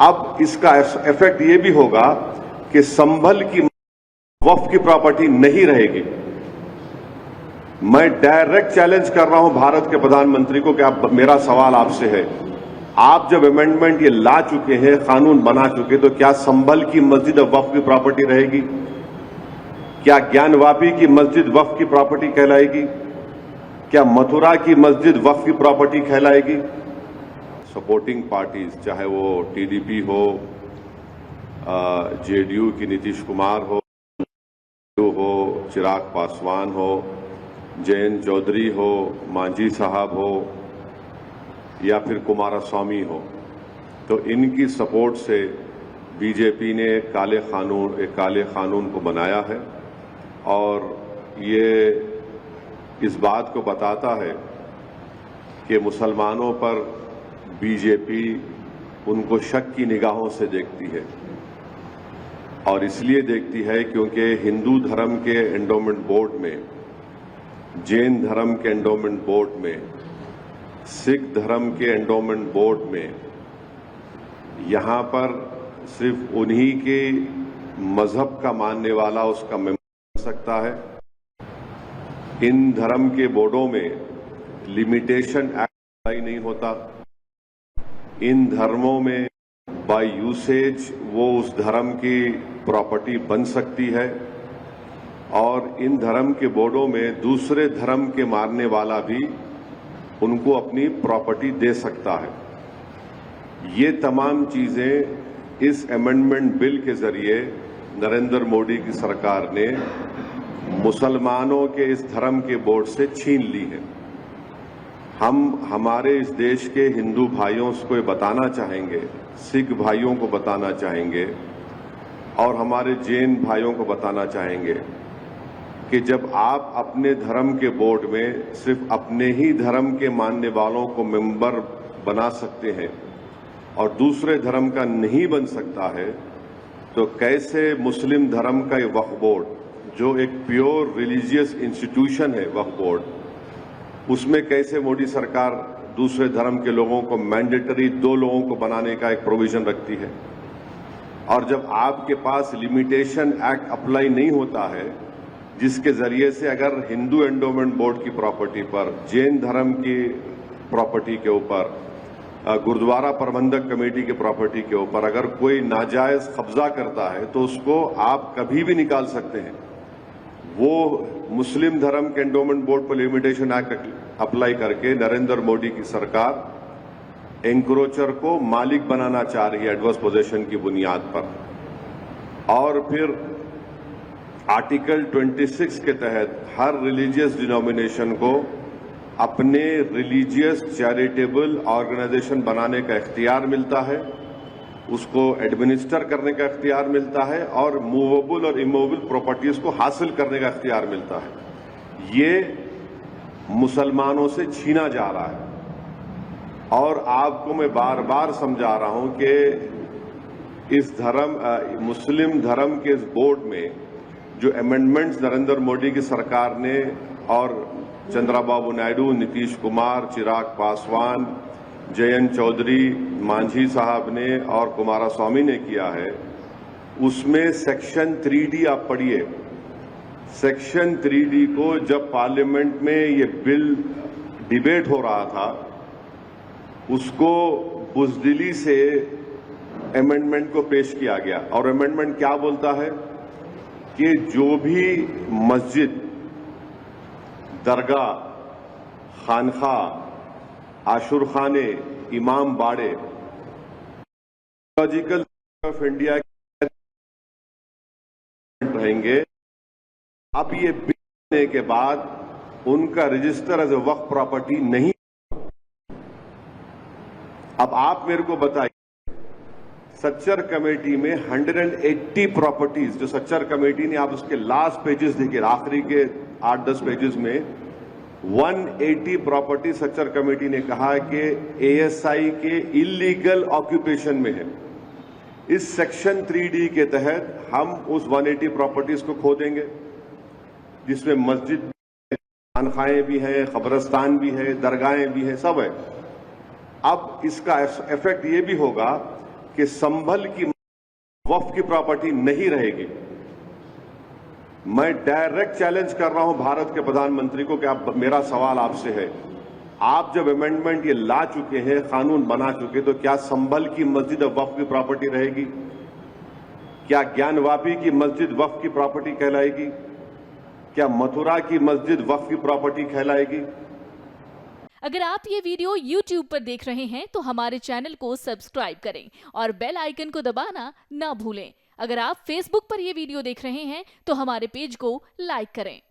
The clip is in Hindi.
अब इसका इफेक्ट ये भी होगा कि संभल की वक्फ की प्रॉपर्टी नहीं रहेगी। मैं डायरेक्ट चैलेंज कर रहा हूं भारत के प्रधानमंत्री को कि आप, मेरा सवाल आपसे है, आप जब अमेंडमेंट ये ला चुके हैं, कानून बना चुके, तो क्या संभल की मस्जिद वक्फ की प्रॉपर्टी रहेगी? क्या ज्ञानवापी की मस्जिद वक्फ की प्रॉपर्टी कहलाएगी? क्या मथुरा की मस्जिद वक्फ की प्रॉपर्टी कहलाएगी? सपोर्टिंग पार्टीज, चाहे वो टीडीपी हो, जेडीयू की नीतीश कुमार हो, चिराग पासवान हो, जयंत चौधरी हो, मांझी साहब हो, या फिर कुमारस्वामी हो, तो इनकी सपोर्ट से बीजेपी ने एक काले कानून को बनाया है और ये इस बात को बताता है कि मुसलमानों पर बीजेपी उनको शक की निगाहों से देखती है। और इसलिए देखती है क्योंकि हिंदू धर्म के एंडोमेंट बोर्ड में, जैन धर्म के एंडोमेंट बोर्ड में, सिख धर्म के एंडोमेंट बोर्ड में यहां पर सिर्फ उन्हीं के मजहब का मानने वाला उसका मेंबर बन सकता है। इन धर्म के बोर्डों में लिमिटेशन एक्ट अप्लाई नहीं होता। इन धर्मों में बाय यूसेज वो उस धर्म की प्रॉपर्टी बन सकती है और इन धर्म के बोर्डों में दूसरे धर्म के मानने वाला भी उनको अपनी प्रॉपर्टी दे सकता है। ये तमाम चीजें इस अमेंडमेंट बिल के जरिए नरेंद्र मोदी की सरकार ने मुसलमानों के इस धर्म के बोर्ड से छीन ली है। हम हमारे इस देश के हिंदू भाइयों को बताना चाहेंगे, सिख भाइयों को बताना चाहेंगे और हमारे जैन भाइयों को बताना चाहेंगे कि जब आप अपने धर्म के बोर्ड में सिर्फ अपने ही धर्म के मानने वालों को मेंबर बना सकते हैं और दूसरे धर्म का नहीं बन सकता है, तो कैसे मुस्लिम धर्म का ये वक्फ बोर्ड, जो एक प्योर रिलीजियस इंस्टीट्यूशन है वक्फ बोर्ड, उसमें कैसे मोदी सरकार दूसरे धर्म के लोगों को मैंडेटरी 2 लोगों को बनाने का एक प्रोविजन रखती है। और जब आपके पास लिमिटेशन एक्ट अप्लाई नहीं होता है, जिसके जरिए से अगर हिंदू एंडोमेंट बोर्ड की प्रॉपर्टी पर, जैन धर्म की प्रॉपर्टी के ऊपर, गुरुद्वारा प्रबंधक कमेटी की प्रॉपर्टी के ऊपर अगर कोई नाजायज कब्जा करता है तो उसको आप कभी भी निकाल सकते हैं। वो मुस्लिम धर्म के एंडोमेंट बोर्ड पर लिमिटेशन एक्ट अप्लाई करके नरेंद्र मोदी की सरकार एंक्रोचर को मालिक बनाना चाह रही है एडवर्स पोजेशन की बुनियाद पर। और फिर आर्टिकल 26 के तहत हर रिलीजियस डिनोमिनेशन को अपने रिलीजियस चैरिटेबल ऑर्गेनाइजेशन बनाने का इख्तियार मिलता है, उसको एडमिनिस्टर करने का इख्तियार मिलता है और मूवेबल और इमूवेबल प्रॉपर्टीज को हासिल करने का इख्तियार मिलता है। ये मुसलमानों से छीना जा रहा है और आपको मैं बार बार समझा रहा हूं कि इस मुस्लिम धर्म के इस बोर्ड में जो अमेंडमेंट्स नरेंद्र मोदी की सरकार ने और चंद्रबाबू नायडू, नीतीश कुमार, चिराग पासवान, जयंत चौधरी, मांझी साहब ने और कुमारस्वामी ने किया है, उसमें सेक्शन 3D आप पढ़िए। सेक्शन 3D को जब पार्लियामेंट में ये बिल डिबेट हो रहा था, उसको बुज़दिली से अमेंडमेंट को पेश किया गया और अमेंडमेंट क्या बोलता है कि जो भी मस्जिद, दरगाह, खानखा, आशुरखाने, इमाम बाड़े लॉजिकल ऑफ इंडिया रहेंगे, अब ये बिल के बाद उनका register as a waqf property नहीं। अब आप मेरे को बताइए, सच्चर कमेटी में 180 प्रॉपर्टीज, जो सच्चर कमेटी ने, आप उसके लास्ट पेजेस देखिए, आखिरी के 8-10 पेजेस में 180 प्रॉपर्टी सच्चर कमेटी ने कहा कि एएसआई के इलीगल ऑक्यूपेशन में है। इस सेक्शन 3D के तहत हम उस 180 प्रॉपर्टीज को खो देंगे, जिसमें मस्जिद, खानखाएं भी हैं, कब्रिस्तान भी है, दरगाहें भी हैं, सब है। अब इसका इफेक्ट ये भी होगा कि संभल की वक्फ की प्रॉपर्टी नहीं रहेगी। मैं डायरेक्ट चैलेंज कर रहा हूं भारत के प्रधानमंत्री को कि मेरा सवाल आपसे है, आप जब अमेंडमेंट ये ला चुके हैं, कानून बना चुके, तो क्या संभल की मस्जिद वक्फ की प्रॉपर्टी रहेगी? क्या ज्ञानवापी की मस्जिद वक्फ की प्रॉपर्टी कहलाएगी? क्या मथुरा की मस्जिद वक्फ की प्रॉपर्टी कहलाएगी? अगर आप ये वीडियो YouTube पर देख रहे हैं तो हमारे चैनल को सब्सक्राइब करें और बेल आइकन को दबाना ना भूलें। अगर आप Facebook पर ये वीडियो देख रहे हैं तो हमारे पेज को लाइक करें।